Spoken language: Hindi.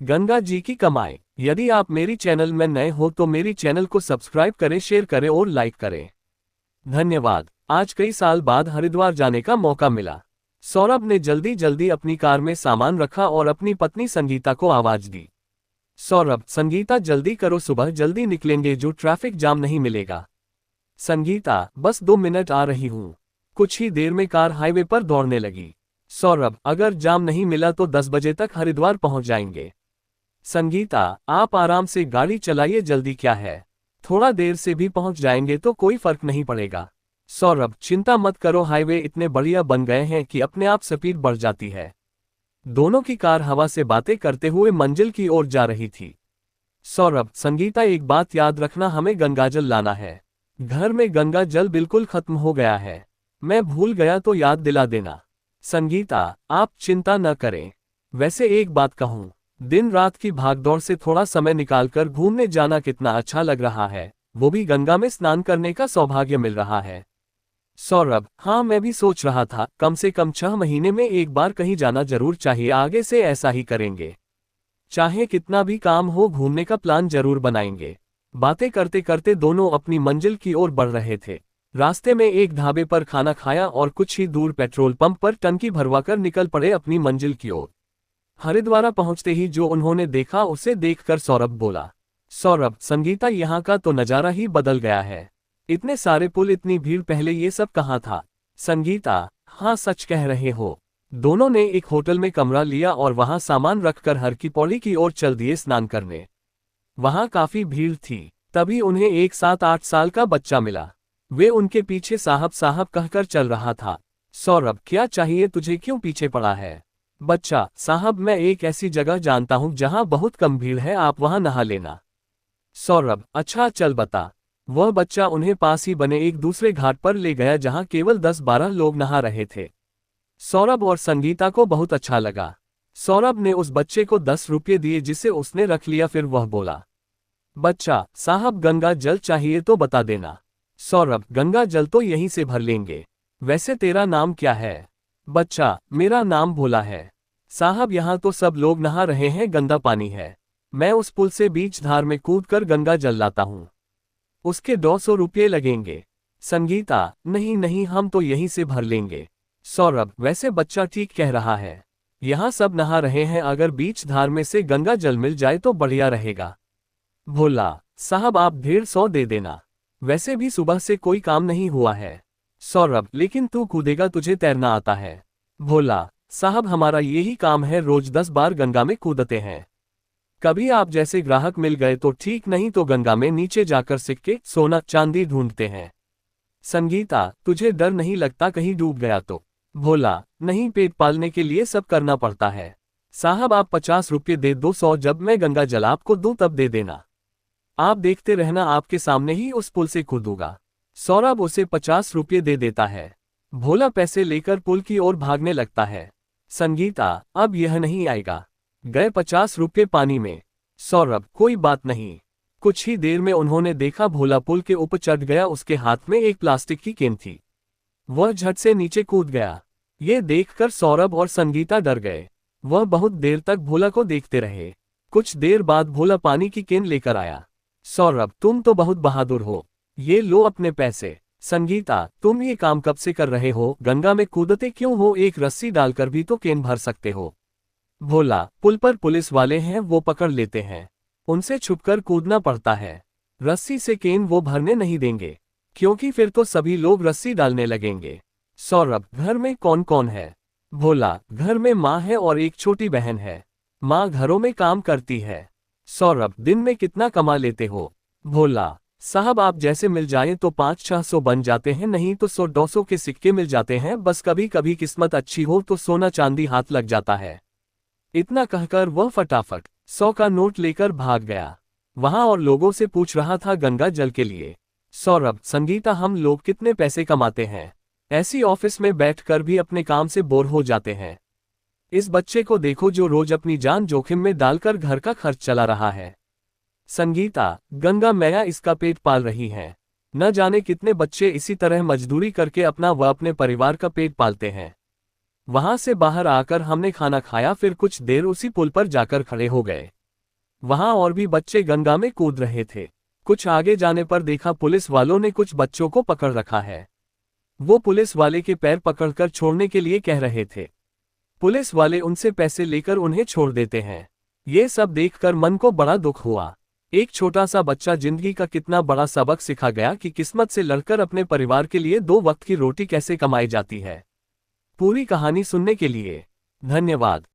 गंगा जी की कमाई। यदि आप मेरी चैनल में नए हो तो मेरी चैनल को सब्सक्राइब करें, शेयर करें और लाइक करें। धन्यवाद। आज कई साल बाद हरिद्वार जाने का मौका मिला। सौरभ ने जल्दी जल्दी अपनी कार में सामान रखा और अपनी पत्नी संगीता को आवाज दी। सौरभ, संगीता जल्दी करो, सुबह जल्दी निकलेंगे, जो ट्रैफिक जाम नहीं मिलेगा। संगीता, बस 2 मिनट आ रही हूँ। कुछ ही देर में कार हाईवे पर दौड़ने लगी। सौरभ, अगर जाम नहीं मिला तो 10 बजे तक हरिद्वार पहुंच जाएंगे। संगीता, आप आराम से गाड़ी चलाइए, जल्दी क्या है, थोड़ा देर से भी पहुंच जाएंगे तो कोई फर्क नहीं पड़ेगा। सौरभ, चिंता मत करो, हाईवे इतने बढ़िया बन गए हैं कि अपने आप स्पीड बढ़ जाती है। दोनों की कार हवा से बातें करते हुए मंजिल की ओर जा रही थी। सौरभ, संगीता एक बात याद रखना, हमें गंगाजल लाना है। घर में गंगा जल बिल्कुल खत्म हो गया है। मैं भूल गया तो याद दिला देना। संगीता, आप चिंता न करें। वैसे एक बात कहूं, दिन रात की भागदौड़ से थोड़ा समय निकालकर घूमने जाना कितना अच्छा लग रहा है, वो भी गंगा में स्नान करने का सौभाग्य मिल रहा है। सौरभ, हाँ मैं भी सोच रहा था, कम से कम 6 महीने में एक बार कहीं जाना जरूर चाहिए, आगे से ऐसा ही करेंगे। चाहे कितना भी काम हो, घूमने का प्लान जरूर बनाएंगे। बातें करते करते दोनों अपनी मंजिल की ओर बढ़ रहे थे। रास्ते में एक ढाबे पर खाना खाया और कुछ ही दूर पेट्रोल पंप पर टंकी भरवाकर निकल पड़े अपनी मंजिल की ओर। हरिद्वार पहुंचते ही जो उन्होंने देखा उसे देखकर सौरभ बोला, सौरभ, संगीता, यहाँ का तो नजारा ही बदल गया है। इतने सारे पुल, इतनी भीड़, पहले ये सब कहाँ था। संगीता, हाँ सच कह रहे हो। दोनों ने एक होटल में कमरा लिया और वहां सामान रखकर हर की पौड़ी की ओर चल दिए स्नान करने। वहां काफी भीड़ थी। तभी उन्हें एक 7-8 साल का बच्चा मिला। वे उनके पीछे साहब साहब कहकर चल रहा था। सौरभ, क्या चाहिए तुझे, क्यों पीछे पड़ा है। बच्चा, साहब मैं एक ऐसी जगह जानता हूं जहां बहुत कम भीड़ है, आप वहां नहा लेना। सौरभ, अच्छा चल बता। वह बच्चा उन्हें पास ही बने एक दूसरे घाट पर ले गया जहां केवल 10-12 लोग नहा रहे थे। सौरभ और संगीता को बहुत अच्छा लगा। सौरभ ने उस बच्चे को 10 रुपये दिए जिसे उसने रख लिया। फिर वह बोला, बच्चा, साहब गंगा जल चाहिए तो बता देना। सौरभ, गंगा जल तो यहीं से भर लेंगे। वैसे तेरा नाम क्या है। बच्चा, मेरा नाम भोला है। साहब यहाँ तो सब लोग नहा रहे हैं, गंदा पानी है। मैं उस पुल से बीच धार में कूदकर गंगा जल लाता हूँ। उसके 200 रुपये लगेंगे। संगीता, नहीं नहीं, हम तो यहीं से भर लेंगे। सौरभ, वैसे बच्चा ठीक कह रहा है, यहाँ सब नहा रहे हैं, अगर बीच धार में से गंगा जल मिल जाए तो बढ़िया रहेगा। भोला, साहब आप 150 दे देना। वैसे भी सुबह से कोई काम नहीं हुआ है। सौरभ, लेकिन तू कूदेगा, तुझे तैरना आता है। भोला, साहब हमारा यही काम है, रोज 10 बार गंगा में कूदते हैं। कभी आप जैसे ग्राहक मिल गए तो ठीक, नहीं तो गंगा में नीचे जाकर सिक्के, सोना चांदी ढूंढते हैं। संगीता, तुझे डर नहीं लगता कहीं डूब गया तो। भोला, नहीं, पेट पालने के लिए सब करना पड़ता है। साहब आप 50 रुपये दे दो, 100 जब मैं गंगा जल आपको दूं तब दे देना। आप देखते रहना, आपके सामने ही उस पुल से कूदूंगा। सौरभ उसे 50 रुपये दे देता है। भोला पैसे लेकर पुल की ओर भागने लगता है। संगीता, अब यह नहीं आएगा। गए 50 रुपये पानी में। सौरभ, कोई बात नहीं। कुछ ही देर में उन्होंने देखा भोला पुल के ऊपर चढ़ गया, उसके हाथ में एक प्लास्टिक की केन थी। वह झट से नीचे कूद गया। ये देखकर सौरभ और संगीता डर गए। वह बहुत देर तक भोला को देखते रहे। कुछ देर बाद भोला पानी की केन लेकर आया। सौरभ, तुम तो बहुत बहादुर हो, ये लो अपने पैसे। संगीता, तुम ये काम कब से कर रहे हो, गंगा में कूदते क्यों हो, एक रस्सी डालकर भी तो केन भर सकते हो। भोला, पुल पर पुलिस वाले हैं, वो पकड़ लेते हैं, उनसे छुपकर कूदना पड़ता है। रस्सी से केन वो भरने नहीं देंगे, क्योंकि फिर तो सभी लोग रस्सी डालने लगेंगे। सौरभ, घर में कौन कौन है। भोला, घर में माँ है और एक छोटी बहन है। माँ घरों में काम करती है। सौरभ, दिन में कितना कमा लेते हो। भोला, साहब आप जैसे मिल जाए तो 500-600 बन जाते हैं, नहीं तो 100-200 के सिक्के मिल जाते हैं, बस कभी कभी किस्मत अच्छी हो तो सोना चांदी हाथ लग जाता है। इतना कहकर वह फटाफट 100 का नोट लेकर भाग गया। वहां और लोगों से पूछ रहा था गंगा जल के लिए। सौरभ, संगीता, हम लोग कितने पैसे कमाते हैं, ऐसी ऑफिस में बैठकर भी अपने काम से बोर हो जाते हैं। इस बच्चे को देखो जो रोज अपनी जान जोखिम में डालकर घर का खर्च चला रहा है। संगीता, गंगा मैया इसका पेट पाल रही हैं। न जाने कितने बच्चे इसी तरह मजदूरी करके अपना व अपने परिवार का पेट पालते हैं। वहां से बाहर आकर हमने खाना खाया, फिर कुछ देर उसी पुल पर जाकर खड़े हो गए। वहां और भी बच्चे गंगा में कूद रहे थे। कुछ आगे जाने पर देखा पुलिस वालों ने कुछ बच्चों को पकड़ रखा है। वो पुलिस वाले के पैर पकड़कर छोड़ने के लिए कह रहे थे। पुलिस वाले उनसे पैसे लेकर उन्हें छोड़ देते हैं। ये सब देखकर मन को बड़ा दुख हुआ। एक छोटा सा बच्चा जिंदगी का कितना बड़ा सबक सिखा गया कि किस्मत से लड़कर अपने परिवार के लिए 2 वक्त की रोटी कैसे कमाई जाती है। पूरी कहानी सुनने के लिए धन्यवाद।